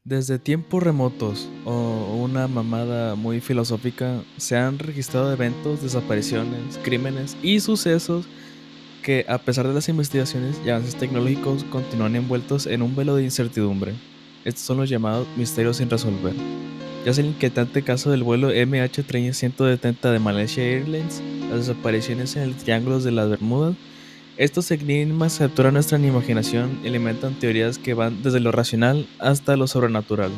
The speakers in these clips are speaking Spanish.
Desde tiempos remotos o una mamada muy filosófica, se han registrado eventos, desapariciones, crímenes y sucesos que, a pesar de las investigaciones y avances tecnológicos, continúan envueltos en un velo de incertidumbre. Estos son los llamados misterios sin resolver. Ya sea el inquietante caso del vuelo MH370 de Malaysia Airlines, las desapariciones en el Triángulo de las Bermudas. Estos enigmas capturan nuestra imaginación y alimentan teorías que van desde lo racional hasta lo sobrenatural.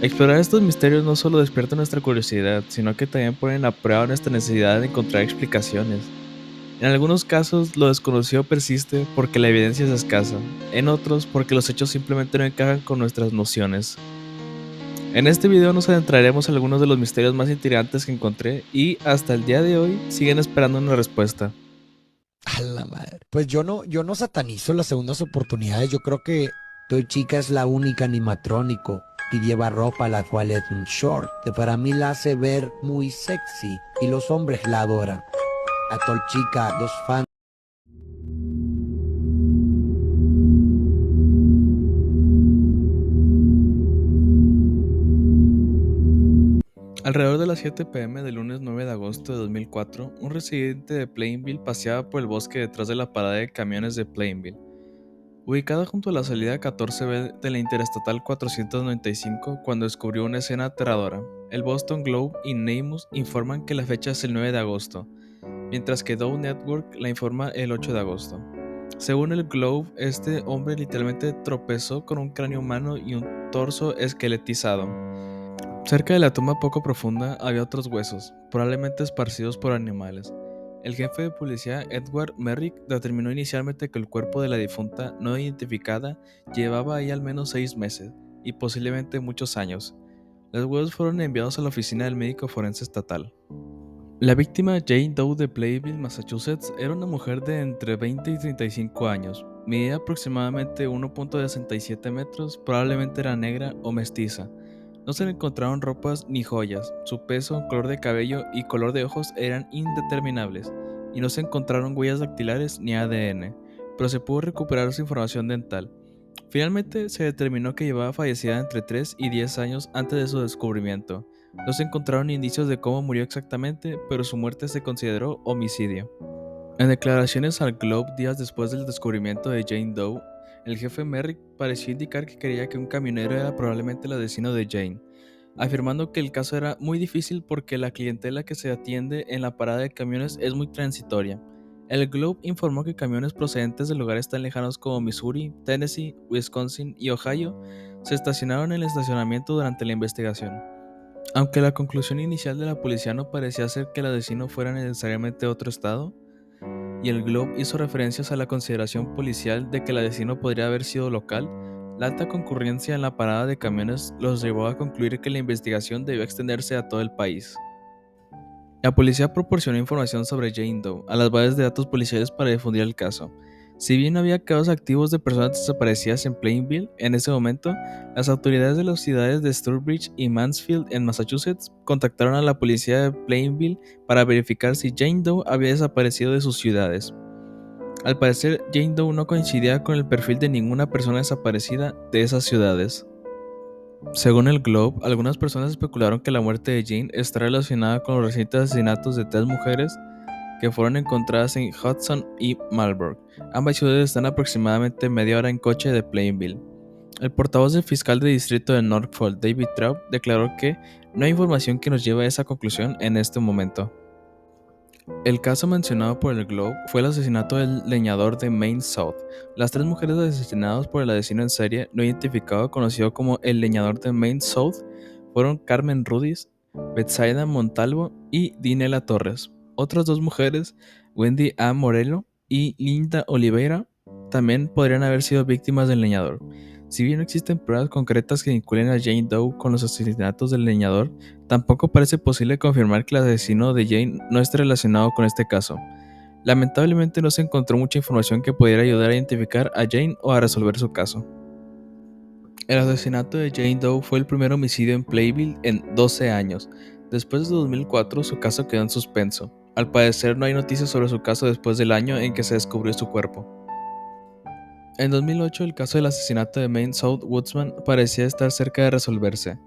Explorar estos misterios no solo despierta nuestra curiosidad, sino que también ponen a prueba nuestra necesidad de encontrar explicaciones. En algunos casos, lo desconocido persiste porque la evidencia es escasa, en otros porque los hechos simplemente no encajan con nuestras nociones. En este video nos adentraremos en algunos de los misterios más intrigantes que encontré y, hasta el día de hoy, siguen esperando una respuesta. A la madre. Pues yo no satanizo las segundas oportunidades. Yo creo que tu chica es la única animatrónico que lleva ropa la cual es un short, que para mí la hace ver muy sexy y los hombres la adoran. A tu chica, dos fans. Alrededor de las 7 p.m. del lunes 9 de agosto de 2004, un residente de Plainville paseaba por el bosque detrás de la parada de camiones de Plainville, ubicada junto a la salida 14B de la Interestatal 495, cuando descubrió una escena aterradora. El Boston Globe y Neymus informan que la fecha es el 9 de agosto, mientras que Dow Network la informa el 8 de agosto. Según el Globe, este hombre literalmente tropezó con un cráneo humano y un torso esqueletizado. Cerca de la tumba poco profunda había otros huesos, probablemente esparcidos por animales. El jefe de policía Edward Merrick determinó inicialmente que el cuerpo de la difunta no identificada llevaba ahí al menos 6 meses, y posiblemente muchos años. Los huesos fueron enviados a la oficina del médico forense estatal. La víctima, Jane Doe de Plainville, Massachusetts, era una mujer de entre 20 y 35 años. Medía aproximadamente 1.67 metros, probablemente era negra o mestiza. No se le encontraron ropas ni joyas. Su peso, color de cabello y color de ojos eran indeterminables, y no se encontraron huellas dactilares ni ADN, pero se pudo recuperar su información dental. Finalmente se determinó que llevaba fallecida entre 3 y 10 años antes de su descubrimiento. No se encontraron indicios de cómo murió exactamente, pero su muerte se consideró homicidio. En declaraciones al Globe días después del descubrimiento de Jane Doe, el jefe Merrick pareció indicar que creía que un camionero era probablemente el asesino de Jane, afirmando que el caso era muy difícil porque la clientela que se atiende en la parada de camiones es muy transitoria. El Globe informó que camiones procedentes de lugares tan lejanos como Missouri, Tennessee, Wisconsin y Ohio se estacionaron en el estacionamiento durante la investigación. Aunque la conclusión inicial de la policía no parecía ser que el asesino fuera necesariamente otro estado, y el Globe hizo referencias a la consideración policial de que el asesino podría haber sido local, la alta concurrencia en la parada de camiones los llevó a concluir que la investigación debió extenderse a todo el país. La policía proporcionó información sobre Jane Doe a las bases de datos policiales para difundir el caso. Si bien no había casos activos de personas desaparecidas en Plainville en ese momento, las autoridades de las ciudades de Sturbridge y Mansfield en Massachusetts contactaron a la policía de Plainville para verificar si Jane Doe había desaparecido de sus ciudades. Al parecer, Jane Doe no coincidía con el perfil de ninguna persona desaparecida de esas ciudades. Según el Globe, algunas personas especularon que la muerte de Jane está relacionada con los recientes asesinatos de 3 mujeres que fueron encontradas en Hudson y Marlborough. Ambas ciudades están aproximadamente media hora en coche de Plainville. El portavoz del fiscal de distrito de Norfolk, David Traub, declaró que no hay información que nos lleve a esa conclusión en este momento. El caso mencionado por el Globe fue el asesinato del leñador de Maine South. Las 3 mujeres asesinadas por el asesino en serie no identificado conocido como el leñador de Maine South fueron Carmen Rudis, Betsaida Montalvo y Dinela Torres. Otras 2 mujeres, Wendy A. Morello y Linda Oliveira, también podrían haber sido víctimas del leñador. Si bien no existen pruebas concretas que vinculen a Jane Doe con los asesinatos del leñador, tampoco parece posible confirmar que el asesino de Jane no esté relacionado con este caso. Lamentablemente no se encontró mucha información que pudiera ayudar a identificar a Jane o a resolver su caso. El asesinato de Jane Doe fue el primer homicidio en Plainville en 12 años. Después de 2004, su caso quedó en suspenso. Al parecer no hay noticias sobre su caso después del año en que se descubrió su cuerpo. En 2008, el caso del asesinato de Maine South Woodsman parecía estar cerca de resolverse,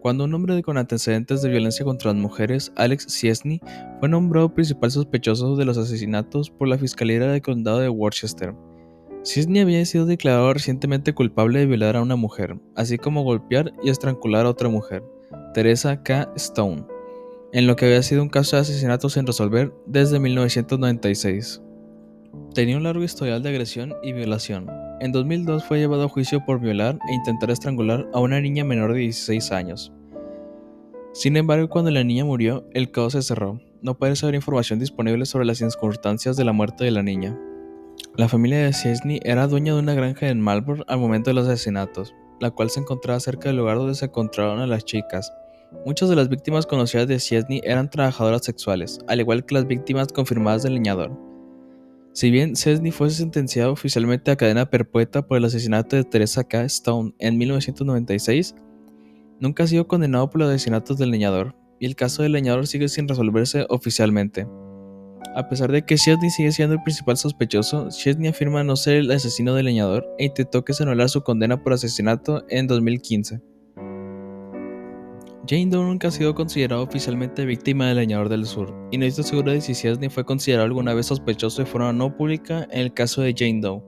cuando un hombre con antecedentes de violencia contra las mujeres, Alex Ciesny, fue nombrado principal sospechoso de los asesinatos por la Fiscalía del Condado de Worcester. Ciesny había sido declarado recientemente culpable de violar a una mujer, así como golpear y estrangular a otra mujer, Teresa K. Stone, en lo que había sido un caso de asesinato sin resolver desde 1996. Tenía un largo historial de agresión y violación. En 2002 fue llevado a juicio por violar e intentar estrangular a una niña menor de 16 años. Sin embargo, cuando la niña murió, el caso se cerró. No parece haber información disponible sobre las circunstancias de la muerte de la niña. La familia de Chesney era dueña de una granja en Marlborough al momento de los asesinatos, la cual se encontraba cerca del lugar donde se encontraron a las chicas. Muchas de las víctimas conocidas de Chesney eran trabajadoras sexuales, al igual que las víctimas confirmadas del leñador. Si bien Chesney fue sentenciado oficialmente a cadena perpetua por el asesinato de Teresa K. Stone en 1996, nunca ha sido condenado por los asesinatos del leñador, y el caso del leñador sigue sin resolverse oficialmente. A pesar de que Chesney sigue siendo el principal sospechoso, Chesney afirma no ser el asesino del leñador e intentó que se anulara su condena por asesinato en 2015. Jane Doe nunca ha sido considerado oficialmente víctima del leñador del sur, y no está seguro de si Chesney fue considerado alguna vez sospechoso de forma no pública en el caso de Jane Doe.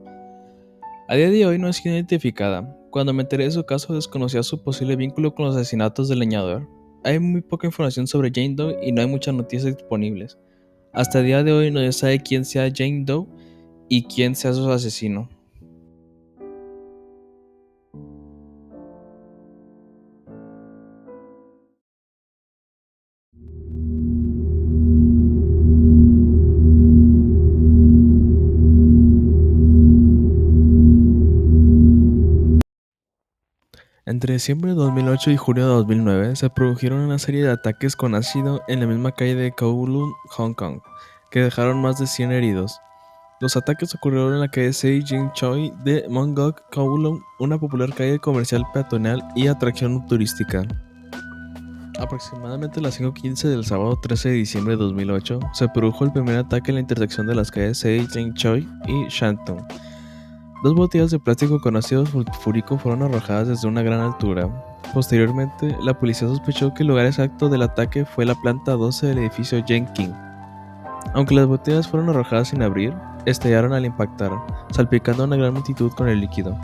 A día de hoy no ha sido identificada. Cuando me enteré de su caso desconocía su posible vínculo con los asesinatos del leñador. Hay muy poca información sobre Jane Doe y no hay muchas noticias disponibles. Hasta el día de hoy no se sabe quién sea Jane Doe y quién sea su asesino. Entre diciembre de 2008 y julio de 2009 se produjeron una serie de ataques con ácido en la misma calle de Kowloon, Hong Kong, que dejaron más de 100 heridos. Los ataques ocurrieron en la calle Sei Jing Choi de Mongkok, Kowloon, una popular calle comercial peatonal y atracción turística. Aproximadamente a las 5:15 del sábado 13 de diciembre de 2008, se produjo el primer ataque en la intersección de las calles Sei Jing Choi y Shantung. Dos botellas de plástico con ácido sulfúrico fueron arrojadas desde una gran altura. Posteriormente, la policía sospechó que el lugar exacto del ataque fue la planta 12 del edificio King. Aunque las botellas fueron arrojadas sin abrir, estallaron al impactar, salpicando a una gran multitud con el líquido.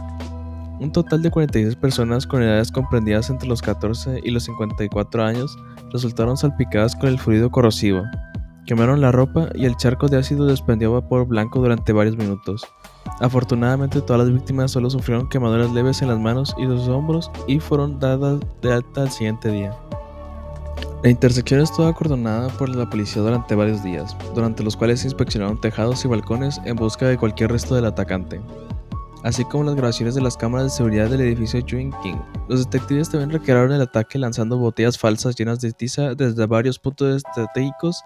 Un total de 46 personas con edades comprendidas entre los 14 y los 54 años resultaron salpicadas con el fluido corrosivo. Quemaron la ropa y el charco de ácido desprendió vapor blanco durante varios minutos. Afortunadamente, todas las víctimas solo sufrieron quemaduras leves en las manos y los hombros y fueron dadas de alta al siguiente día. La intersección estuvo acordonada por la policía durante varios días, durante los cuales se inspeccionaron tejados y balcones en busca de cualquier resto del atacante, así como las grabaciones de las cámaras de seguridad del edificio King. Los detectives también recrearon el ataque lanzando botellas falsas llenas de tiza desde varios puntos estratégicos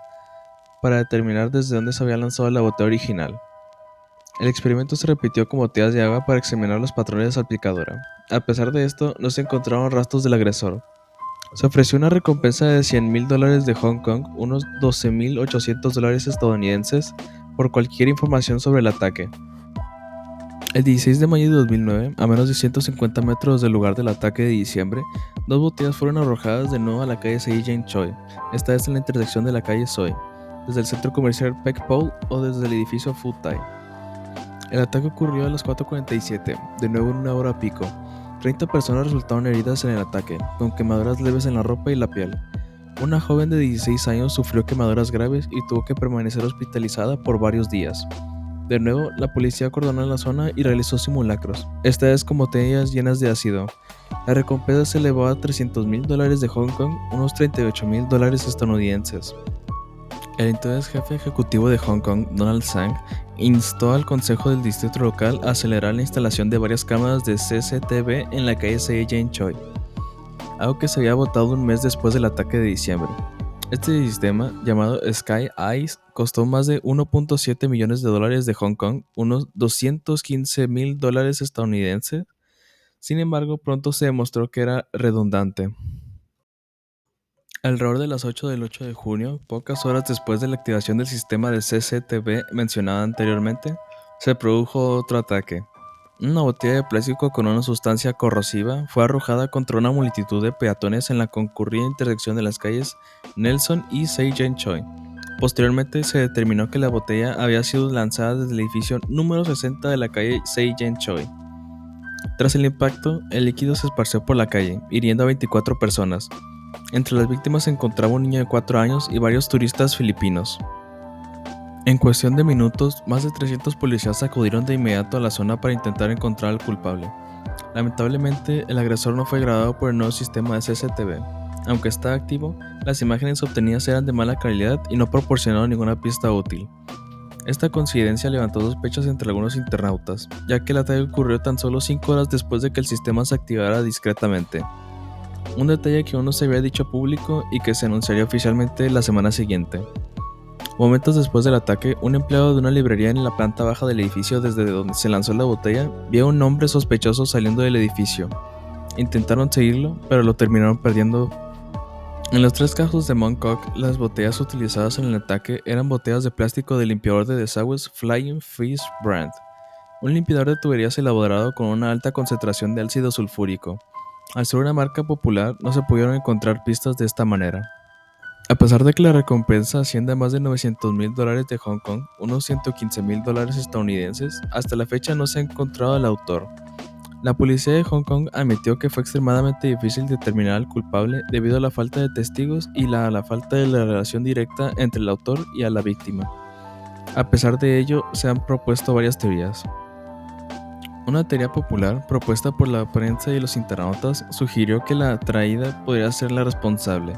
para determinar desde dónde se había lanzado la botella original. El experimento se repitió con botellas de agua para examinar los patrones de salpicadura. A pesar de esto, no se encontraron rastros del agresor. Se ofreció una recompensa de $100,000 de Hong Kong, unos $12,800 estadounidenses, por cualquier información sobre el ataque. El 16 de mayo de 2009, a menos de 150 metros del lugar del ataque de diciembre, dos botellas fueron arrojadas de nuevo a la calle Sei Jing Choi, esta vez en la intersección de la calle Soi, desde el centro comercial Peck Pole o desde el edificio Fu Tai. El ataque ocurrió a las 4:47, de nuevo en una hora pico. 30 personas resultaron heridas en el ataque, con quemaduras leves en la ropa y la piel. Una joven de 16 años sufrió quemaduras graves y tuvo que permanecer hospitalizada por varios días. De nuevo, la policía acordonó la zona y realizó simulacros, esta vez con botellas llenas de ácido. La recompensa se elevó a $300,000 de Hong Kong, unos $38,000 estadounidenses. El entonces jefe ejecutivo de Hong Kong, Donald Tsang, instó al consejo del distrito local a acelerar la instalación de varias cámaras de CCTV en la calle Sei Jing Choi, algo que se había votado un mes después del ataque de diciembre. Este sistema, llamado Sky Eyes, costó más de $1.7 millones de Hong Kong, unos $215,000 estadounidenses. Sin embargo, pronto se demostró que era redundante. Alrededor de las 8 del 8 de junio, pocas horas después de la activación del sistema de CCTV mencionado anteriormente, se produjo otro ataque. Una botella de plástico con una sustancia corrosiva fue arrojada contra una multitud de peatones en la concurrida intersección de las calles Nelson y Seijen Choi. Posteriormente se determinó que la botella había sido lanzada desde el edificio número 60 de la calle Seijen Choi. Tras el impacto, el líquido se esparció por la calle, hiriendo a 24 personas. Entre las víctimas se encontraba un niño de 4 años y varios turistas filipinos. En cuestión de minutos, más de 300 policías acudieron de inmediato a la zona para intentar encontrar al culpable. Lamentablemente, el agresor no fue grabado por el nuevo sistema de CCTV. Aunque está activo, las imágenes obtenidas eran de mala calidad y no proporcionaron ninguna pista útil. Esta coincidencia levantó sospechas entre algunos internautas, ya que el ataque ocurrió tan solo 5 horas después de que el sistema se activara discretamente. Un detalle que aún no se había dicho a público y que se anunciaría oficialmente la semana siguiente. Momentos después del ataque, un empleado de una librería en la planta baja del edificio desde donde se lanzó la botella vio a un hombre sospechoso saliendo del edificio. Intentaron seguirlo, pero lo terminaron perdiendo. En los 3 casos de Mongkok, las botellas utilizadas en el ataque eran botellas de plástico del limpiador de desagües Flying Fish Brand, un limpiador de tuberías elaborado con una alta concentración de ácido sulfúrico. Al ser una marca popular, no se pudieron encontrar pistas de esta manera. A pesar de que la recompensa asciende a más de $900,000 de Hong Kong, unos $115,000 estadounidenses, hasta la fecha no se ha encontrado al autor. La policía de Hong Kong admitió que fue extremadamente difícil determinar al culpable debido a la falta de testigos y la falta de la relación directa entre el autor y a la víctima. A pesar de ello, se han propuesto varias teorías. Una teoría popular, propuesta por la prensa y los internautas, sugirió que la traída podría ser la responsable.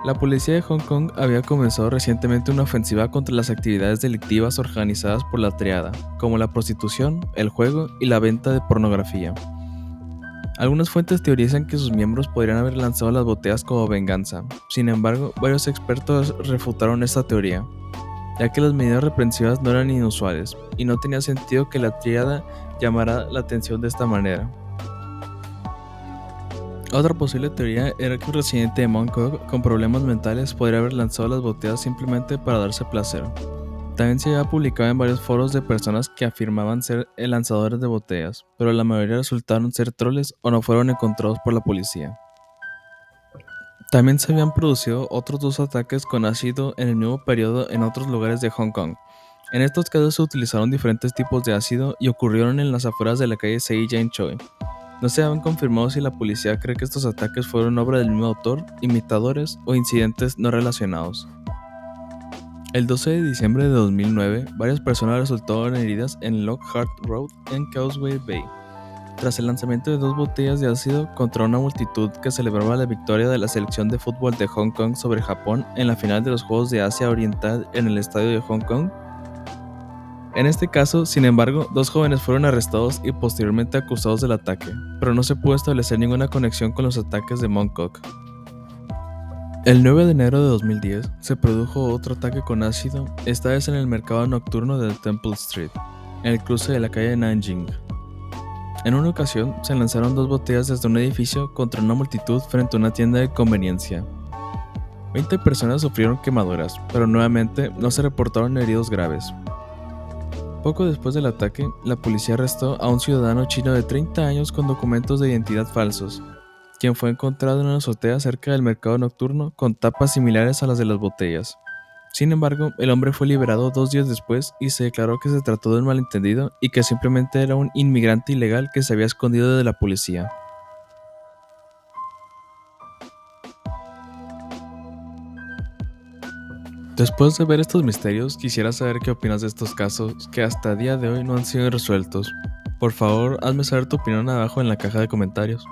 La policía de Hong Kong había comenzado recientemente una ofensiva contra las actividades delictivas organizadas por la triada, como la prostitución, el juego y la venta de pornografía. Algunas fuentes teorizan que sus miembros podrían haber lanzado las botellas como venganza. Sin embargo, varios expertos refutaron esta teoría, ya que las medidas represivas no eran inusuales, y no tenía sentido que la triada llamara la atención de esta manera. Otra posible teoría era que un residente de Mongkok con problemas mentales podría haber lanzado las botellas simplemente para darse placer. También se había publicado en varios foros de personas que afirmaban ser lanzadores de botellas, pero la mayoría resultaron ser troles o no fueron encontrados por la policía. También se habían producido otros 2 ataques con ácido en el mismo periodo en otros lugares de Hong Kong. En estos casos se utilizaron diferentes tipos de ácido y ocurrieron en las afueras de la calle Seijen Choi. No se han confirmado si la policía cree que estos ataques fueron obra del mismo autor, imitadores o incidentes no relacionados. El 12 de diciembre de 2009, varias personas resultaron heridas en Lockhart Road en Causeway Bay, tras el lanzamiento de 2 botellas de ácido contra una multitud que celebraba la victoria de la selección de fútbol de Hong Kong sobre Japón en la final de los Juegos de Asia Oriental en el estadio de Hong Kong. En este caso, sin embargo, 2 jóvenes fueron arrestados y posteriormente acusados del ataque, pero no se pudo establecer ninguna conexión con los ataques de Mongkok. El 9 de enero de 2010 se produjo otro ataque con ácido, esta vez en el mercado nocturno de Temple Street, en el cruce de la calle Nanjing. En una ocasión, se lanzaron 2 botellas desde un edificio contra una multitud frente a una tienda de conveniencia. 20 personas sufrieron quemaduras, pero nuevamente no se reportaron heridos graves. Poco después del ataque, la policía arrestó a un ciudadano chino de 30 años con documentos de identidad falsos, quien fue encontrado en una azotea cerca del mercado nocturno con tapas similares a las de las botellas. Sin embargo, el hombre fue liberado 2 días después y se declaró que se trató de un malentendido y que simplemente era un inmigrante ilegal que se había escondido de la policía. Después de ver estos misterios, quisiera saber qué opinas de estos casos que hasta el día de hoy no han sido resueltos. Por favor, hazme saber tu opinión abajo en la caja de comentarios.